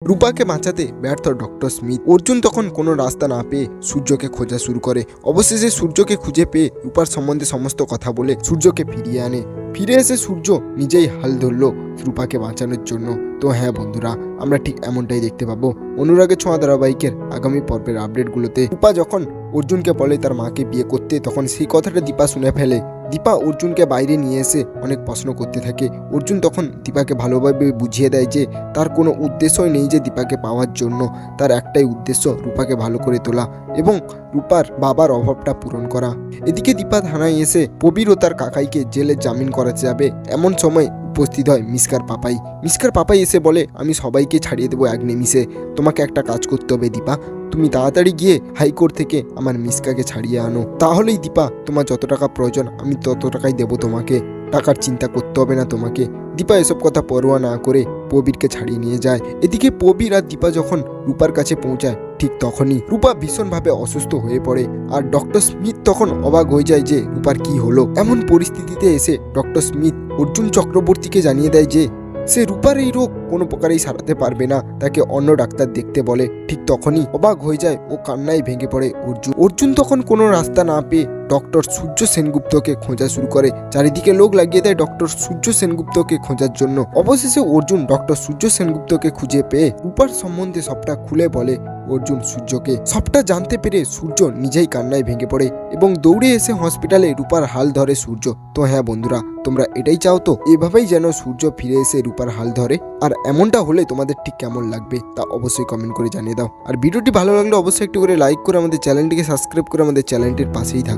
রূপাকে বাঁচাতে ব্যর্থ ডক্টর স্মিথ। অর্জুন তখন কোনো রাস্তা না পেয়ে সূর্যকে খোঁজা শুরু করে। অবশেষে সূর্যকে খুঁজে পেয়ে রূপার সম্বন্ধে সমস্ত কথা বলে সূর্যকে ফিরিয়ে আনে। ফিরে এসে সূর্য নিজেই হাল ধরলো রূপাকে বাঁচানোর জন্য। তো হ্যাঁ বন্ধুরা, আমরা ঠিক এমনটাই দেখতে পাবো অনুরাগের ছোঁয়া ধারাবাহিকের আগামী পর্বের আপডেটগুলোতে। রূপা যখন অর্জুনকে বলে তার মাকে বিয়ে করতে, তখন সেই কথাটা দীপা শুনে ফেলে। দীপা অর্জুনকে বাইরে নিয়ে এসে অনেক প্রশ্ন করতে থাকে। অর্জুন তখন দীপাকে ভালোভাবে বুঝিয়ে দেয় যে তার কোনো উদ্দেশ্যই নেই যে দীপাকে পাওয়ার জন্য। তার একটাই উদ্দেশ্য রূপাকে ভালো করে তোলা এবং রূপার বাবার অভাবটা পূরণ করা। এদিকে দীপা থানায় এসে প্রবীর ও তার কাকাইকে জেলে জামিন করাতে যাবে। এমন সময় উপস্থিত হয় মিসকার পাপাই। মিসকার পাপাই এসে বলে, আমি সবাইকে ছাড়িয়ে দেবো এক নিমিষে। তোমাকে একটা কাজ করতে হবে দীপা, তুমি তাড়াতাড়ি গিয়ে হাইকোর্ট থেকে আমার মিসকাকে ছাড়িয়ে আনো। তাহলেই দীপা তোমার যত টাকা প্রয়োজন আমি তত টাকাই দেবো তোমাকে, টাকার চিন্তা করতে হবে না তোমাকে। দীপা এসব কথা পরোয়া না করে প্রবীরকে ছাড়িয়ে নিয়ে যায়। এদিকে প্রবীর আর দীপা যখন রূপার কাছে পৌঁছায়, ঠিক তখনই রূপা ভীষণভাবে অসুস্থ হয়ে পড়ে। আর ডক্টর স্মিথ তখন অবাক হয়ে যায় যে রূপার কি হলো। এমন পরিস্থিতিতে এসে ডক্টর স্মিথ অর্জুন চক্রবর্তীকে জানিয়ে দেয় যে সে রূপার এই রোগ কোনো প্রকারেই সারাতে পারবে না, তাকে অন্য ডাক্তার দেখতে বলে। ঠিক তখনই অবাক হয়ে যায় ও কান্নায় ভেঙে পড়ে অর্জুন। অর্জুন তখন কোনো রাস্তা না পেয়ে ডক্টর সূর্য সেনগুপ্তকে খোঁজা শুরু করে। চারিদিকে লোক লাগিয়ে দেয় ডক্টর সূর্য সেনগুপ্তকে খোঁজার জন্য। অবশেষে অর্জুন ডক্টর সূর্য সেনগুপ্তকে খুঁজে পেয়ে রূপার সম্বন্ধে সবটা খুলে বলে অর্জুন সূর্যকে। সবটা জানতে পেরে সূর্য নিজেই কান্নায় ভেঙে পড়ে এবং দৌড়ে এসে হসপিটালে রূপার হাল ধরে সূর্য। তো হ্যাঁ বন্ধুরা, তোমরা এটাই চাও তো এভাবেই যেন সূর্য ফিরে এসে রূপার হাল ধরে? আর এমনটা হলে তোমাদের ঠিক কেমন লাগবে তা অবশ্যই কমেন্ট করে জানিয়ে দাও। আর ভিডিওটি ভালো লাগলে অবশ্যই একটু করে লাইক করে আমাদের চ্যানেলটিকে সাবস্ক্রাইব করে আমাদের চ্যানেলটির পাশেই থাকো।